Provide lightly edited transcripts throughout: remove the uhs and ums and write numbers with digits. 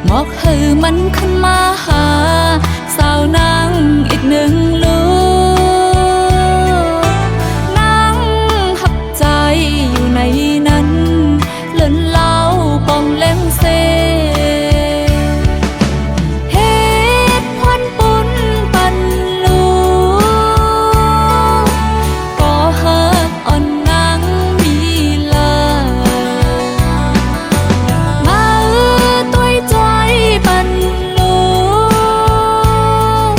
บอกให้มันขึ้นมาหาสาวนางอีกหนึ่งลูกนางหักใจอยู่ในนั้นเลินเล่าปองเล่มเซเหตุผลปุ่นปันลูกก็หักอ่อนนางมีลามาตัวใจปันลูก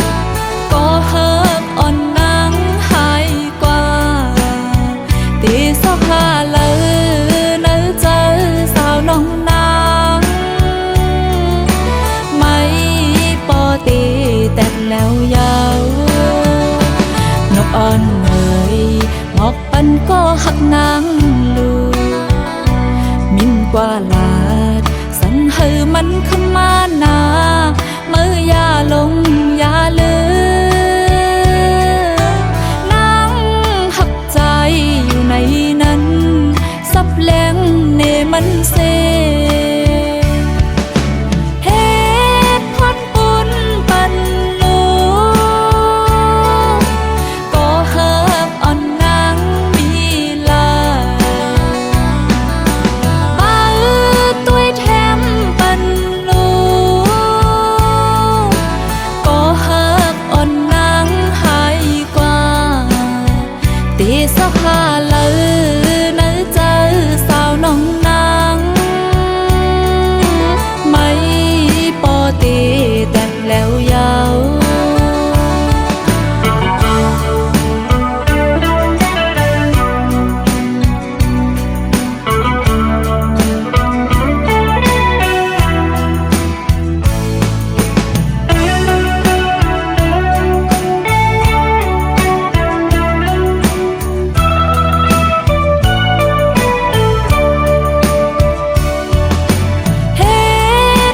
ก็หักอ่อนนางหายกว่าตีสอกหาเลยเนื้อเจอสาวน้องนางไม่ปอตีแต่แล้วยาวนกอ่อนเอ่ยหมอกปันก็หักนางลูกมิ่นกว่าลาดสั่งให้มันขึ้นมาหนาเมื่อยาลงยาเลือนางหักใจอยู่ในนั้นซับแรงเนมันเซเหตุผลปุ่นปันลูกก็หักอ่อนนางมีลาบ้าตัวแถมปันลูกก็หักอ่อนนางหายกว่าตีสอกหาเลยเนื้อเจอสาวน้องนางไม่ปอตีแต่แล้วยาว เห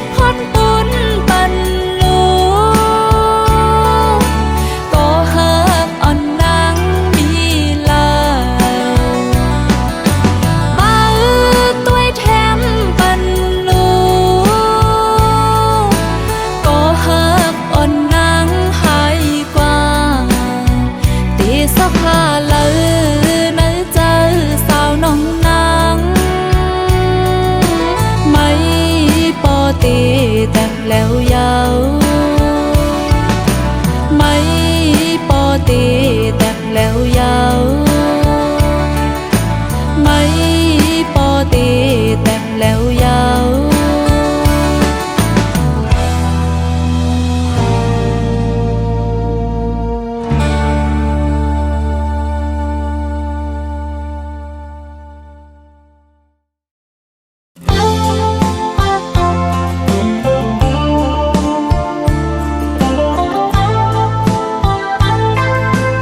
ตุผลปุ่นปันลูกก็หักอ่อนนางมีลาบ้าตัวแถมปันลูกก็หักอ่อนนางหายกว่าตีสอกหาเลยเนื้อเจอสาวน้องนางไม่ปอตีแต่แล้วยาวไม่ปอตีแต่แล้วยาวไม่ปอตีแต่แล้วยาว เ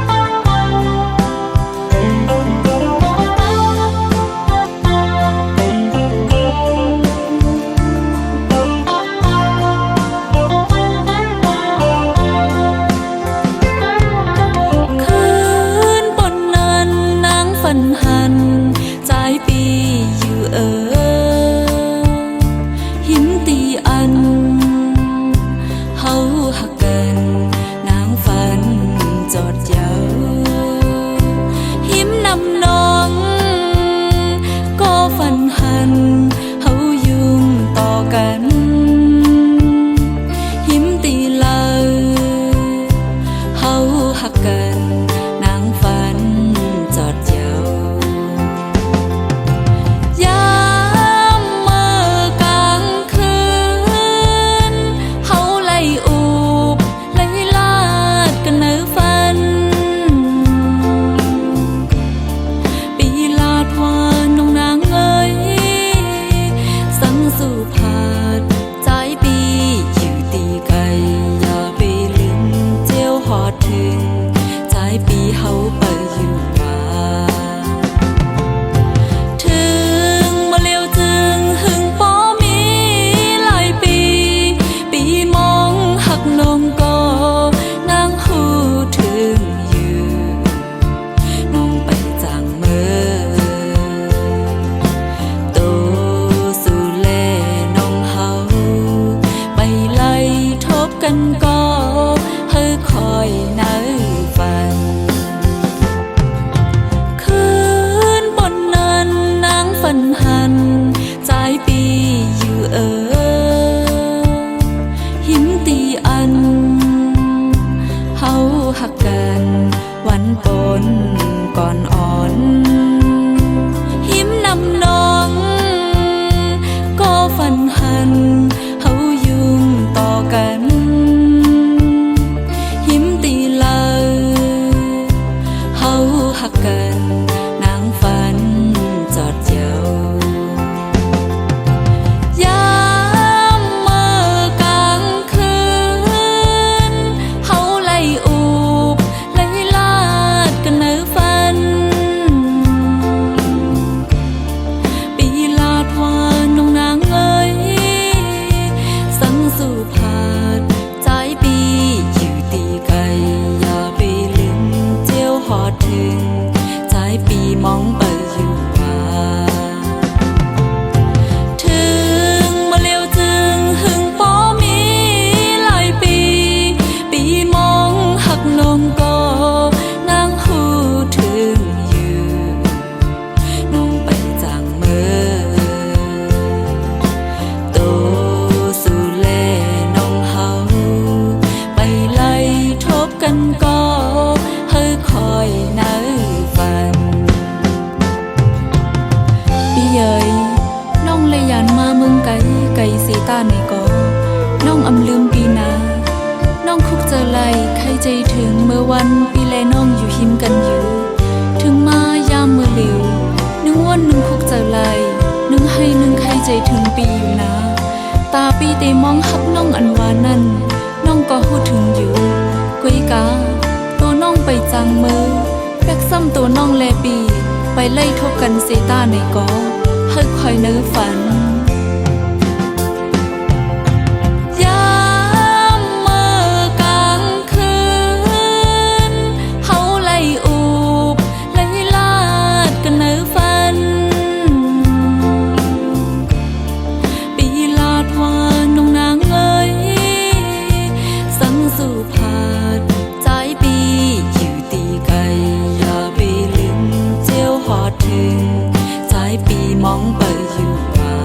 ตาในกอน้องอำลืมปีนาน้องคุกเจอไลใครใจถึงเมื่อวันปีแลน้องอยู่หิมกันอยู่ถึงมายามเมื่อเหลียวนึงวันนึงคุกเจอไลนึงให้นึงใครใจถึงปีอยู่นะตาปีเตมองหักน้องอันวานั้นน้องก็หูถึงอยู่กุยกาตัวน้องไปจังมือแบกซ้ำตัวน้องแลปีไปไล่ทบกันเซตาในกอเฮ้ยคอยเนื้อฝันยามเมื่อกลางคืนเฮาไล่อูบไล่ลาดกันเนื้อฝันปีลาดว่าน้องนางเอ้ยสังสู่ผาดใจปีอยู่ตีไกลอย่าไปลืมเจียวหอดถึงใจปีมองไปอยู่ว่า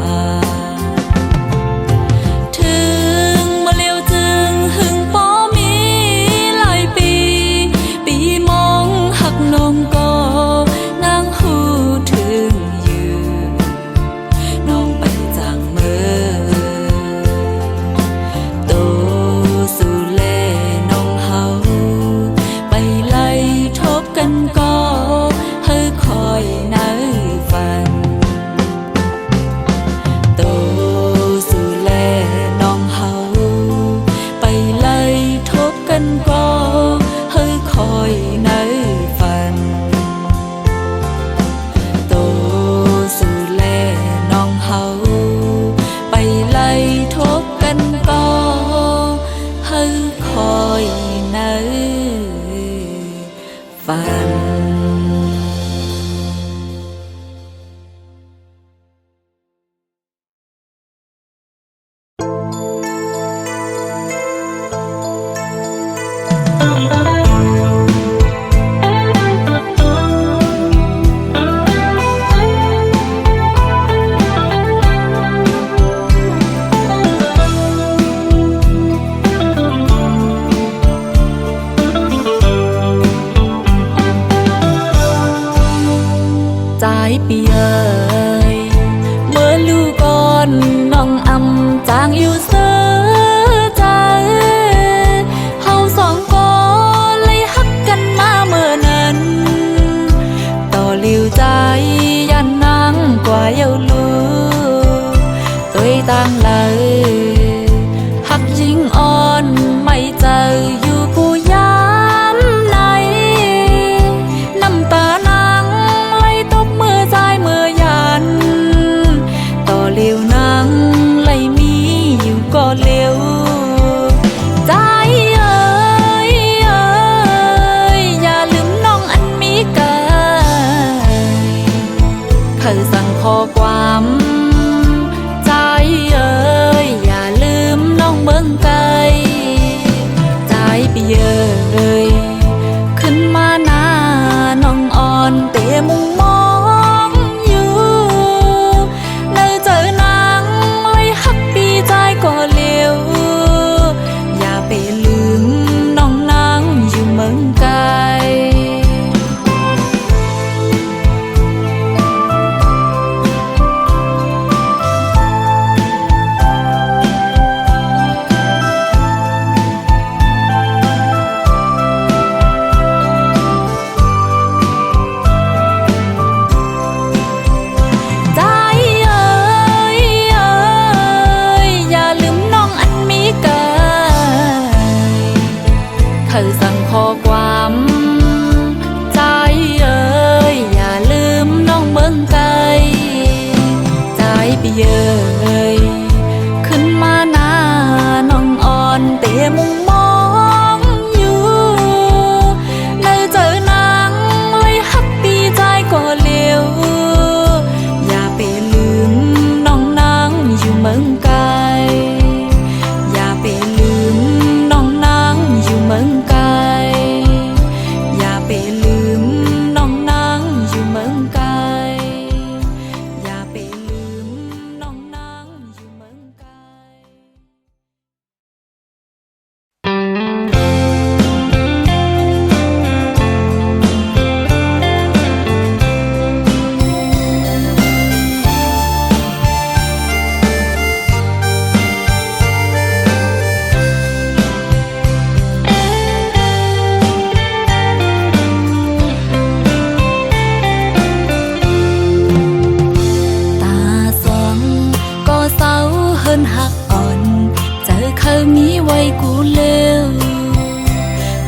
มีไว้กูเลว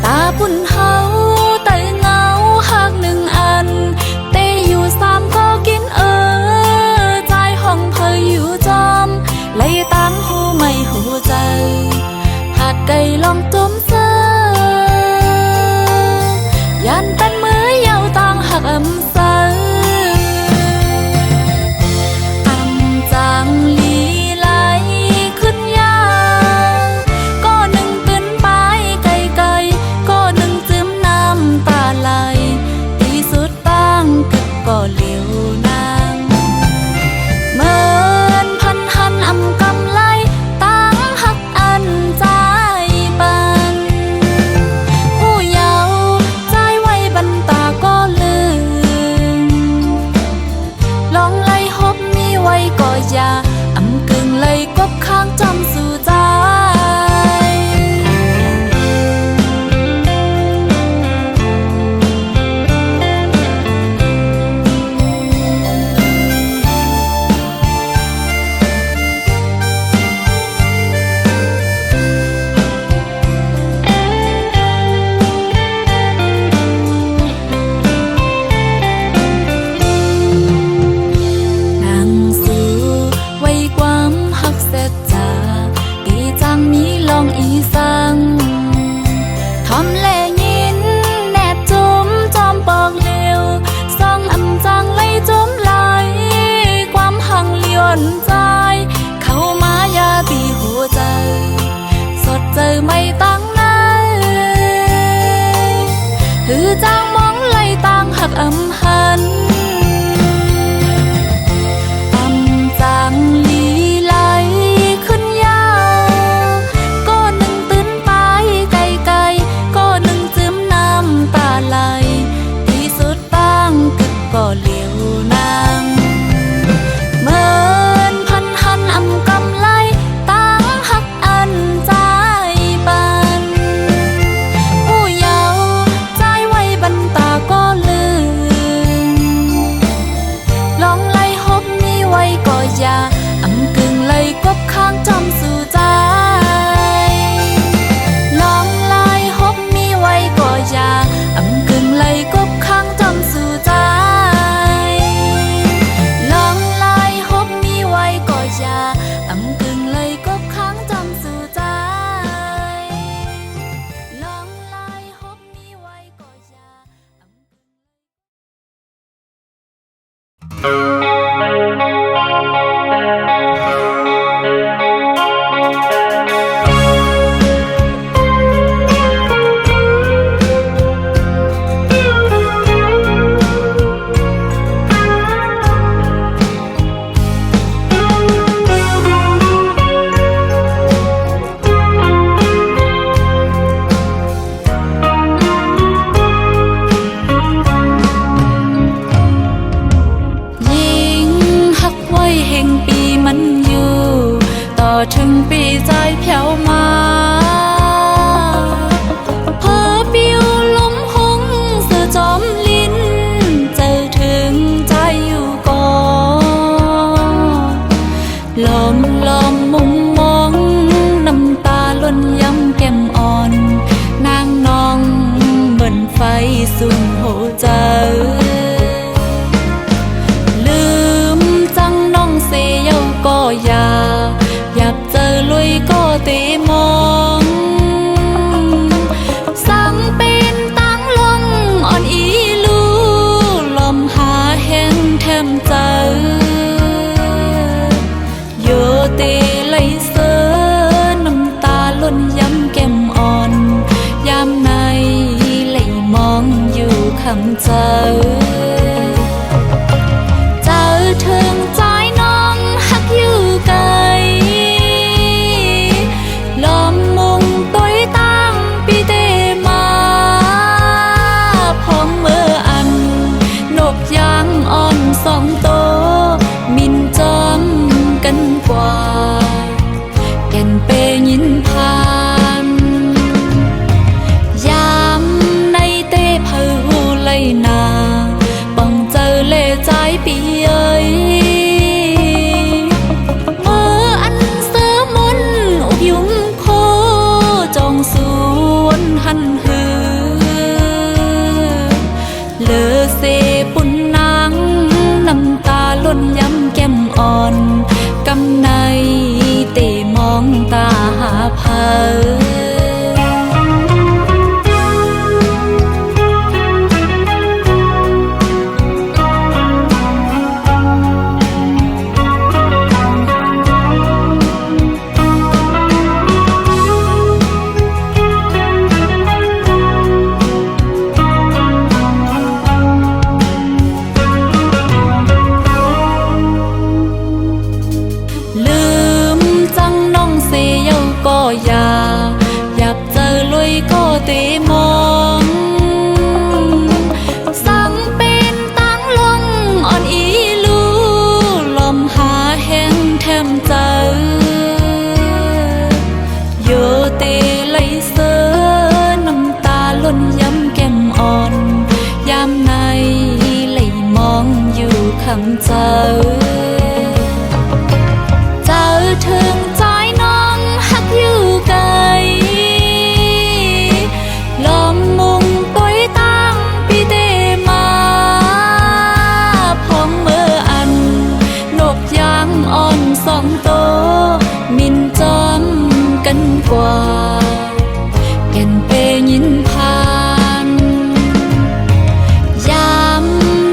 ตาปุ่นเฮาไต่เงาหักหนึ่งอันเตอยู่สามก็กินใจห้องเพยอยู่จอมไล่ตั้งหูไม่หูใจหากไก่ลองจมเซอยันเป็นมือเยาวต่างหักอำเซออำจางลีไหลขึ้นยางก็หนึ่งตื่นไปไกลไกลก็หนึ่งจืมน้ำตาไหลที่สุดตั้งกึกก็เหลียวนางเหมือนพันหันอำกำไลตั้งหักอันใจปันผู้เยาว์ใจไว้บันตาก็ลืมลองไล่ฮบมีไว้ก็อย่าอำกึ่งไล่กบข้างจำสู่ใจนั่งสู่ไว้ความหักเสร็จจากกี่จังมีลองอีสังทอมแลยินแนบจุมจอมปอกเลียวซองอำจังไล่จมไหลความหังเลียนใจเข้ามายาตีหัวใจสดเจอไม่ตั้งไหนหือจางมองไล่ตั้งหักอำหันจางลีไหลขึ้นยาวก็หนึ่งตื่นไปไกลไกลก็หนึ่งจืมน้ำตาไหลที่สุดตั้งกึกก็เหลียวนางเหมือนพันหันอำกำไลตั้งหักอันใจปันผู้เยาว์ใจไว้บันตาก็ลืมลองไล่ฮบมีไว้ก็อย่าอำกึ่งไล่กบข้างจำสู่ใจลองไล่ฮบมีไว้ก็อย่าอำกึ่งไล่กบข้างจำสู่ใจลองไล่ฮบมีไว้ก็อย่าอำกึ่งไล่กบข้างจำสู่ใจลองไล่ฮบมีไว้ก็อย่าอยิ่งหักไว้แห่งปีมันอยู่ต่อถึงปีใจแผ่วมาเพอปิวลมหงเสือจอมลิ้นเจอถึงใจอยู่ก่อนลมมุมมองน้ำตาล้นย้ำแก้มอ่อนนางนองเหมือนไฟสุ่มหัวใจลืมจังน้องเสียก็อยากเจอลุยก็ตีมองสั่งเป็นตั้งลงอ่อนอีลูลมหาแห่งแทมใจโยตีไหลเสือน้ำตาล้นย้ำแก้มอ่อนยามในไหลมองอยู่คำใจเจอถึงใจน้องหักอยู่ไกลลมมุงตัวตั้งปีเตมาพร้อมเมื่ออันนกยางอ่อนสองโตมินจอมกันกว่าแก่นเปยินพานยามในเตเพอหูไหลนา อ่อนกำในเตมองตาหาเพออยากเจอลุยก็เตมองสังเป็นตั้งลงอ่อนอีลูลมหาแห่งแถมเจอโยเตไหลเสือน้ำตาล้นย้ำแก้มอ่อนยามในไหลมองอยู่คำเจอถึงใจน้องหักอยู่ไกลลมมุงปอยตั้งปีเตมาพองเมื่ออันนกยางอ่อนสองโตมินจอมกันกว่าแก่นเปยินพานยาม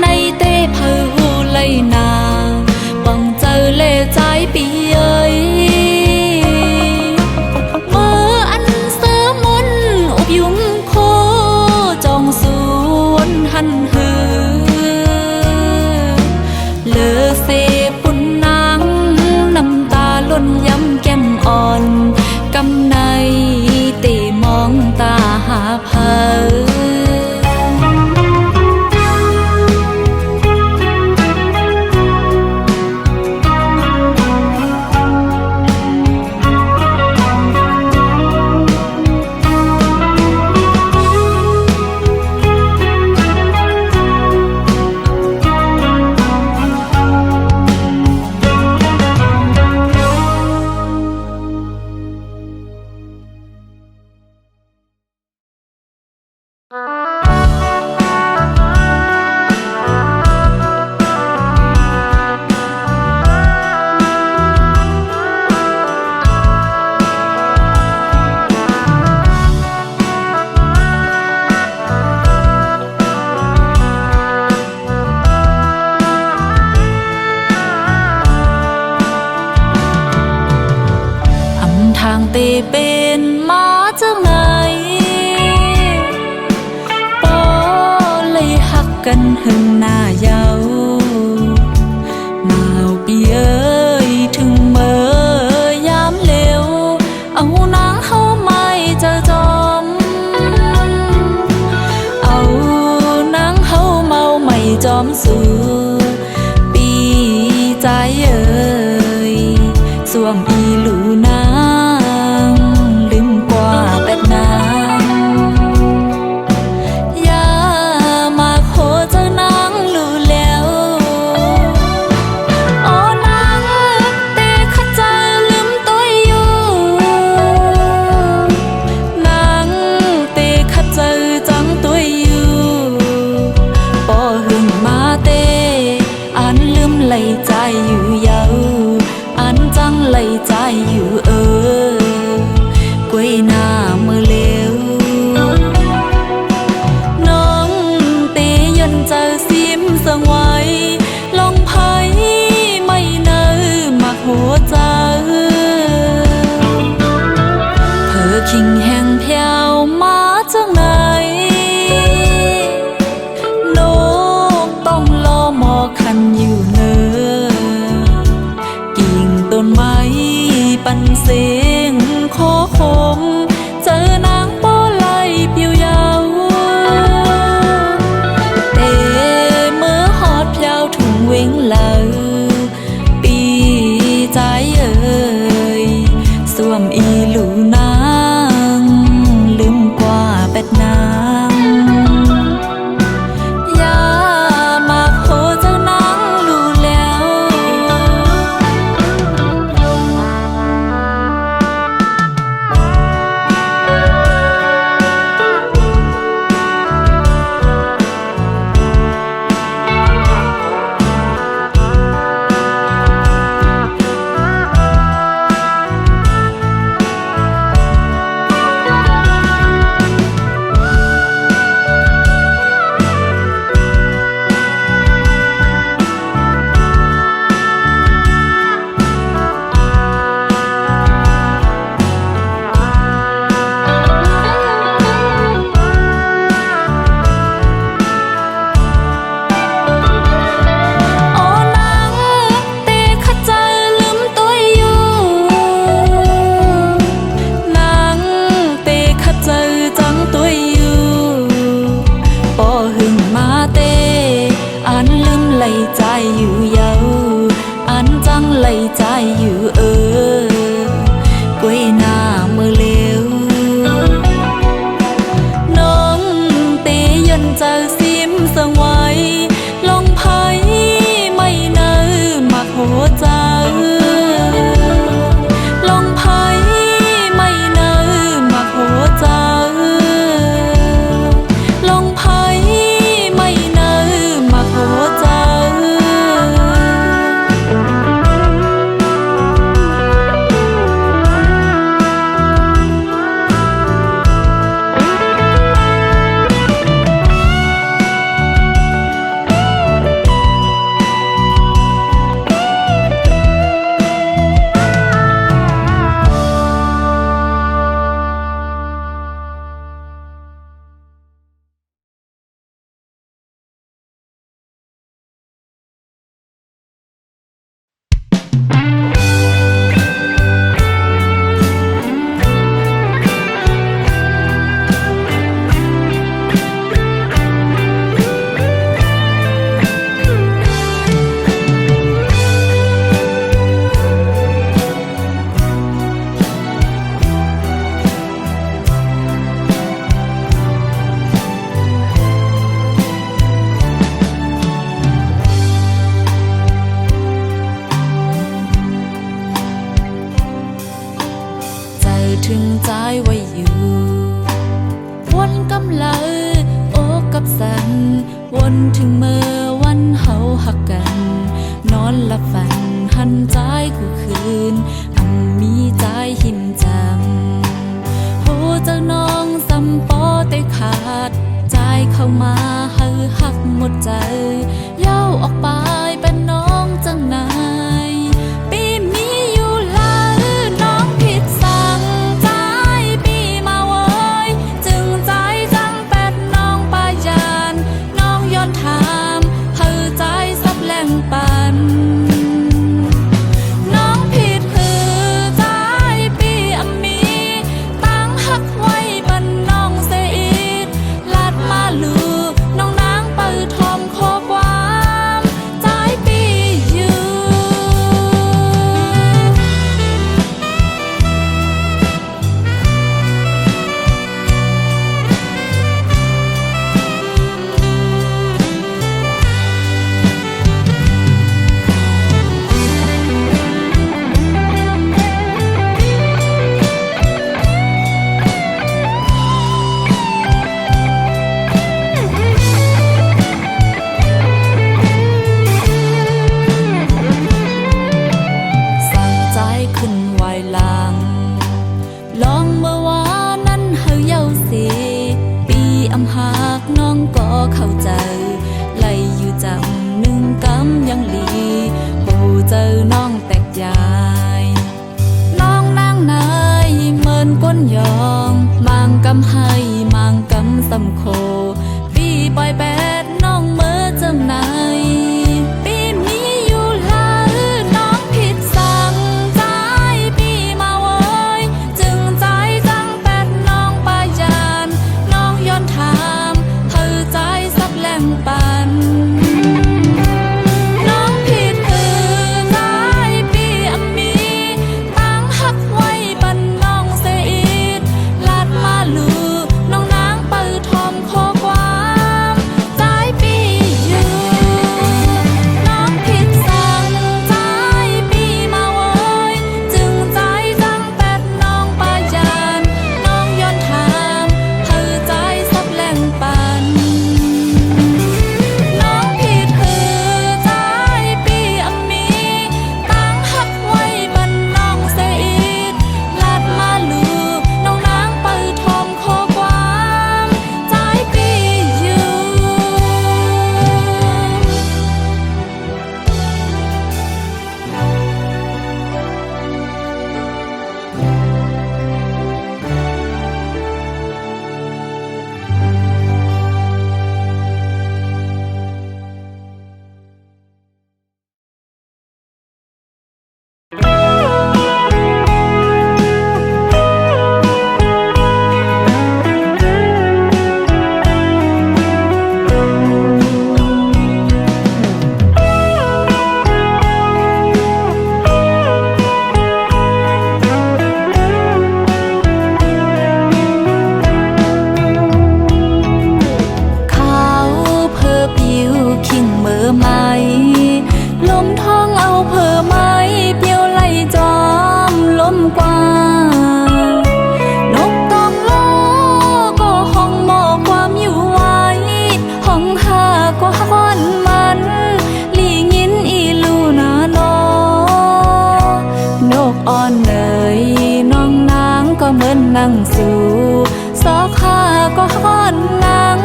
ในเต้เผาไหลนาบังเจอเล่ใจปีเอ้ยหันหือเลอเสปุ่นนางน้ำตาล้นย้ำแก้มอ่อนกำในเตมองตาหาเพอทางเตเป็นมาจากไหนปอเลยหักกันหึงหน้าเยามาปีเอ้ยถึงเมื่อยามเร็วเอานางเข้าไม่จะจอมเอานางเข้าเมาไม่จอมสู่ปีใจเอ้ยสวมอีลูนาไหลใจอยู่เยาอันจังไหลใจ ถึงใจไว้อยู่วนกำลังโอ้กับสันวนถึงเมื่อวันเฮาหักกันนอนหลับฝันหันใจกูคืนมีใจหินจังโหเจ้าน้องสำปอได้ขาดใจเข้ามาให้หักหมดใจเย้าออกไปเป็นน้องจังไหนปีมีอยู่หลายน้องผิดสั่งใจปีมาเว้ยจึงใจจังเป็ดน้องปายานน้องย้อนถามให้ใจสับแหลงปันลองเมื่อวานนั้นเฮาเย้าสิปีอำหากน้องก็เข้าใจไล่อยู่จำหนึ่งกำยังลีปูเจอน้องแตกยายน้องนางนายเมินก้นยองมางกำให้มางกำสำโคปีปล่อยแปดน้องเมื่อจังไหนปีมีอยู่หลายน้องผิดสั่งใจปีมาเว้ยจึงใจจังแปดน้องปายานน้องย้อนถามให้ใจสับแหลงปันน้องผิดคือใจปีมีตั้งหักไว้บันน้องเสียอีดลาดมาลูน้องนางเปิดทอมข้อความใจปีอยู่น้องผิดสั่งใจปีมาเว้ยจึงใจจังแปดน้องปายานน้องย้อนถามให้ใจสับแหลงปันน้องผิดคือใจปีมีตั้งหักไว้บันน้องเสียอีดลาดมาลูน้องนางเปิดทอมข้อความใจปีอยู่ เขาเพิ่อผิวขิงเมื่อไหมลมท้องเอาเพิ่อไหมเปียวไหลจอมลมกว่านกตองโลก็ห้องหมอความอยู่ไว้ห้องหาก็ฮ้อนมันหลีงินอีลูนาโนนกอ่อนเนยน้องนางก็เหมือนนั่งสู่ซอกหาก็ฮ้อนนาง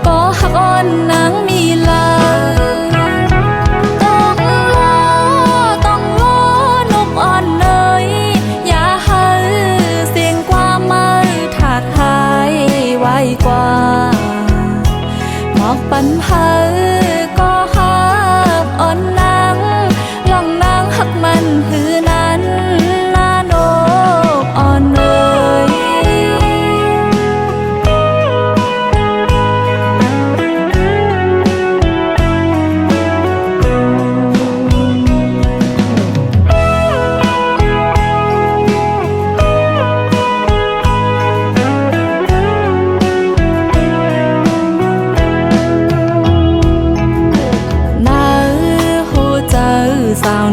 ก็หักอ่อนนางมีลาต้องโลนกอ่อนเนยอย่าให้เสียงความไม่ถาดหายไว้กว่าหมอกปันเพอก็หักอ่อนนางลองนางหักมันหือนั้นน่านกอ่อนเนย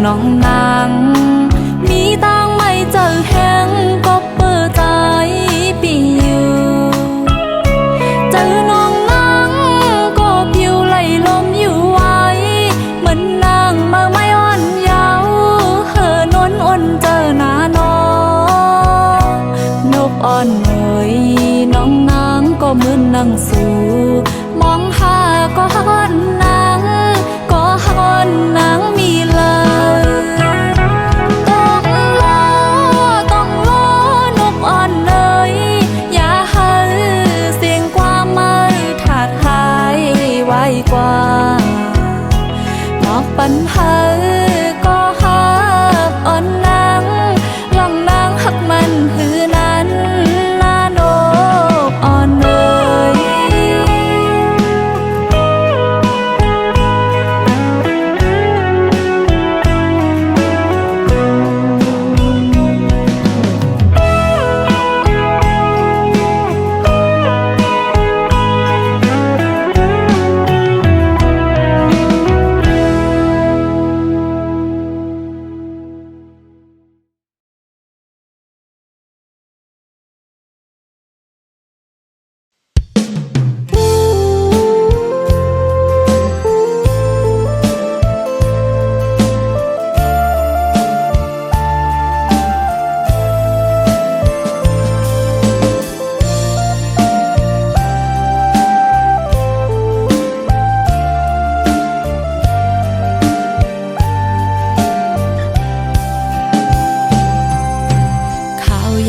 น้องนางมีตังไม่เจอแห้งก็เปิด อนเอ๋ยน้องนางก็เหมือนนางสู่มองหาก็ฮอนนางก็ฮอนนางมีเลยต้องล้อนกอ่อนเอ๋ยอย่าให้เสียงความไม่ถาดหายไว้กว่าบอกปัญหาก็ฮักอ่อนนางลองนางหักมันหือนั้นน่านกอ่อนเอ๋ย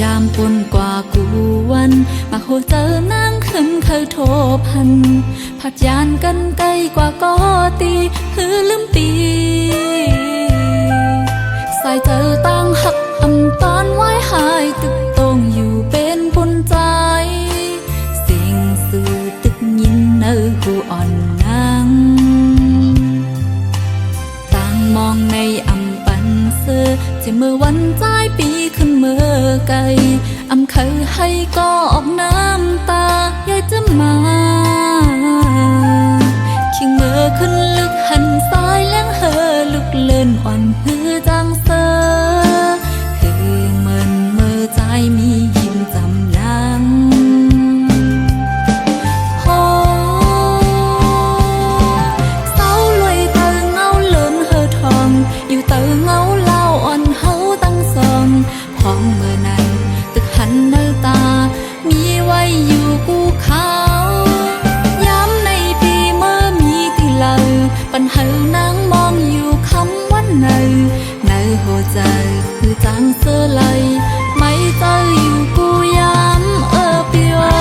ยามปนกว่ากูวันมาโหเจอนางขึ้นเคยโทพันผัดยานกันไกลกว่าก็ตีหือลืมตีสายเจอตั้งหักอำตอนไว้หายตึกตรงอยู่เป็นปุนใจสิ่งสื่อตึกยินเนอหูอ่อนนางต่างมองในอำปันเสือจะเมื่อวันใจปีขึ้นเมื่อไกลอำเคยให้ก็ออกน้ำตายายจะมาคิงเมื่อขึ้นลึกหันซ้ายแล้งเฮอลุกเล่นอ่อนหือจางเซอคือเหมือนเมื่อใจมีหิมจำลังโหเศร้าลอยเตอเงาเลินเฮอทองอยู่เตอเงาเล่าอ่อนเฮาตั้งสองพองเมื่อนั้นตึกหันเนตามีไว้อยู่กูเขาย้ำในปีเมื่อมีตีเลาปัญหานางมองอยู่คำวันในหัวใจคือจางเสื้อไหลไม่เจออยู่กูย้ำปีไว้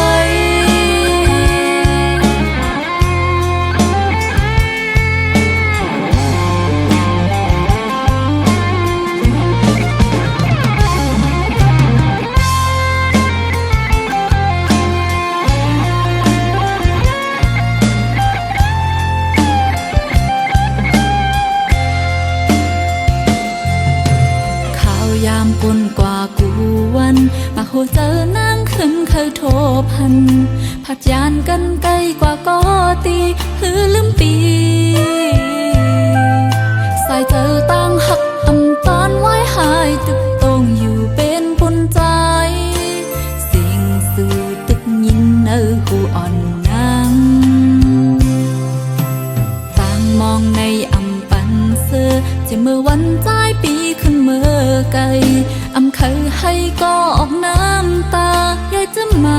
ยามปนกว่ากูวันมาโหเจอนางขึ้นเคยโทพันผัดยานกันไกลกว่าก็ตีหือลืมปีสายเจอตั้งหักอำตอนไว้หายตึกตรงอยู่เป็นปุนใจสิ่งสื่อตึกยินเนอหูอ่อนนางต่างมองในอำปันเสือจะเมื่อวันใจปีขึ้นเมื่อไกลอำเคยให้ก็ออกน้ำตายายจะมา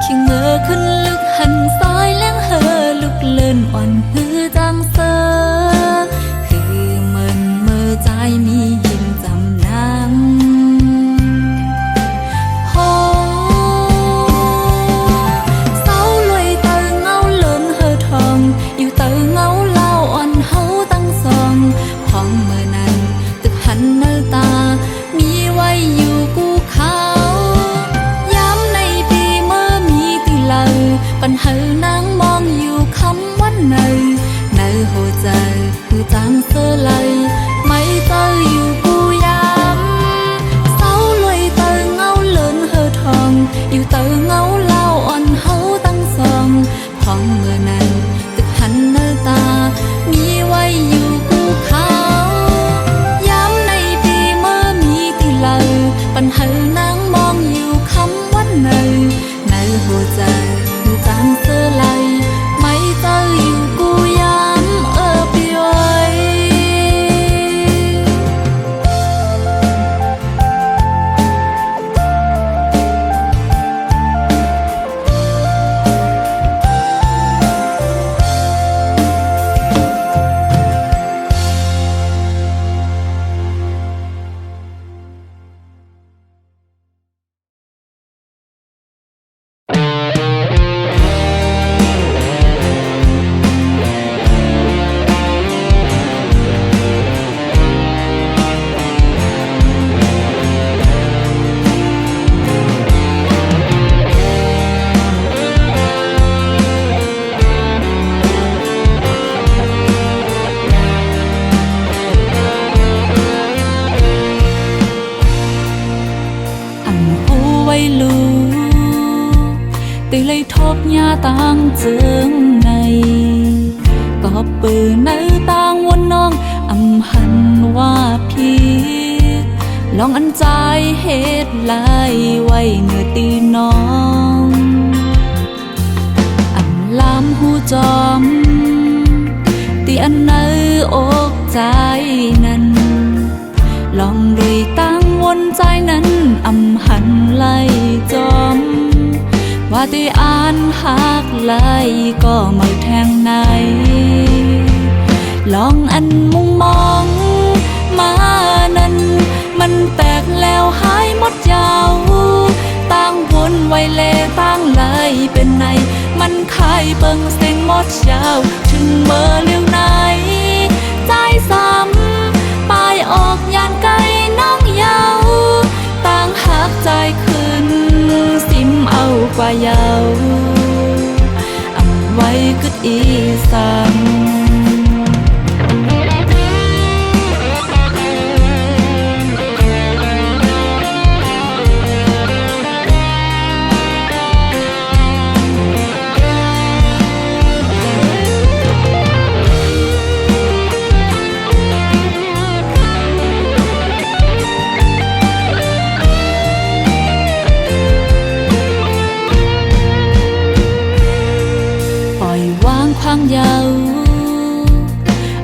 คิงเมื่อขึ้นลึกหันซ้ายแล้งเฮอลุกเล่นอ่อนหือจางเซอคือเหมือนเมื่อใจมีหินจำนางโหเศร้าลอยเตอเงาเลินเฮอทองอยู่เตอเงาเล่าอ่อนเฮาตั้งสองพองเมื่อนั้นตึกหันเนตามีไว้อยู่กูเขาย้ำในปีเมื่อมีตีเลาปัญหานางมองอยู่คำวันในหัวใจคือจางเสื้อไหลไม่เจออยู่กูย้ำเศร้าลอยเตอเงาเลินเฮอทองอยู่เตอเงาเล่าอ่อนเฮาตั้งสองพองเมื่อนั้นตึกหันเนตามีไว้อยู่กูเขาย้ำในปีเมื่อมีตีเลาปัญหานางมองอยู่คำวันในหัวใจคือจางเสื้อไหลไม่เจออยู่กูย้ำปีไว้ tỷ lấy thốt nhà tang dương này có bự nơi tang quân nong âm hẳnว่าพี่ลองอันใจเฮ็ดลายไว้เนื้อตีน้องอันลำหูจอมตีอันเนื้ออกใจนั้นลองด้วยตั้งวนใจนั้นอำหันไล่จอมว่าตีอ่านหักไล่ก็ไม่แทงไหนลองอันมุงมองมานั้นมันแตกแล้วหายหมดยาวตั้งวนไว้เลตั้งไล่เป็นไงมันคายเบิ่งเสียงหมดยาวถึงเมื่อเลี้ยวไหนใจซ้ำปายออกยานไกลน้องยาวตั้งหักใจขึ้นสิมเอากว่ายาวเอาไว้กึดอีสังควางยาว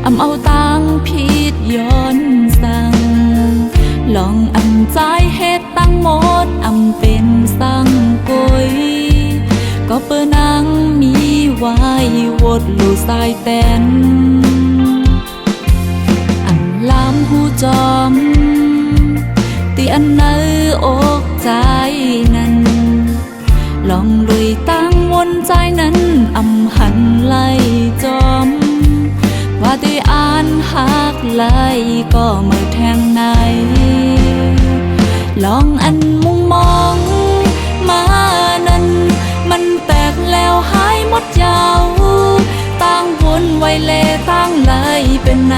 อำเอาตังผิดย้อนสั่งลองอำใจเฮ็ดตั้งหมดอำเป็นสั่งกุยก็เปิ้นางมีไว้วดลูสายแตนอันลำหูจอมตีอันเนื้ออกใจนั้นลองลุยตั้งวนใจนั้นอำหันไล่จอมว่าตีอ่านหักไล่ก็ไม่แทงไหนลองอันมุงมองมานั้นมันแตกแล้วหายหมดยาวตั้งวนไว้เลตั้งไล่เป็นไง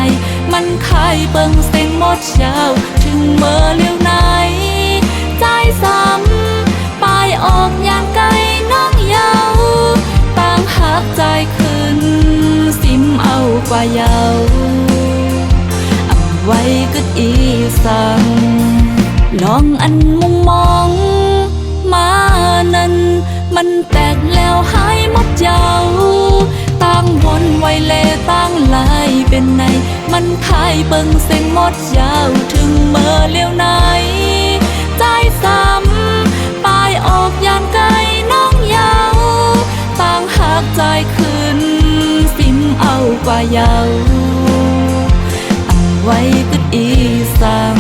มันคายเบิ่งเสียงหมดยาวถึงเมื่อเลี้ยวไหนใจซ้ำปายออกยานไกลน้องยาวตั้งหักใจขึ้นสิมเอากว่ายาวเอาไว้กึดอีสังลองอันมุงมองมานั้นมันแตกแล้วหายหมดยาวตั้งวนไว้เลตั้งลายเป็นไงมันคายเบิ่งเสียงหมดยาวถึงเมื่อเลี้ยวไหนใจซ้ำปายออกยานไกลน้องยาวตั้งหักใจขึ้นสิมเอากว่ายาวเอาไว้กึดอีสัง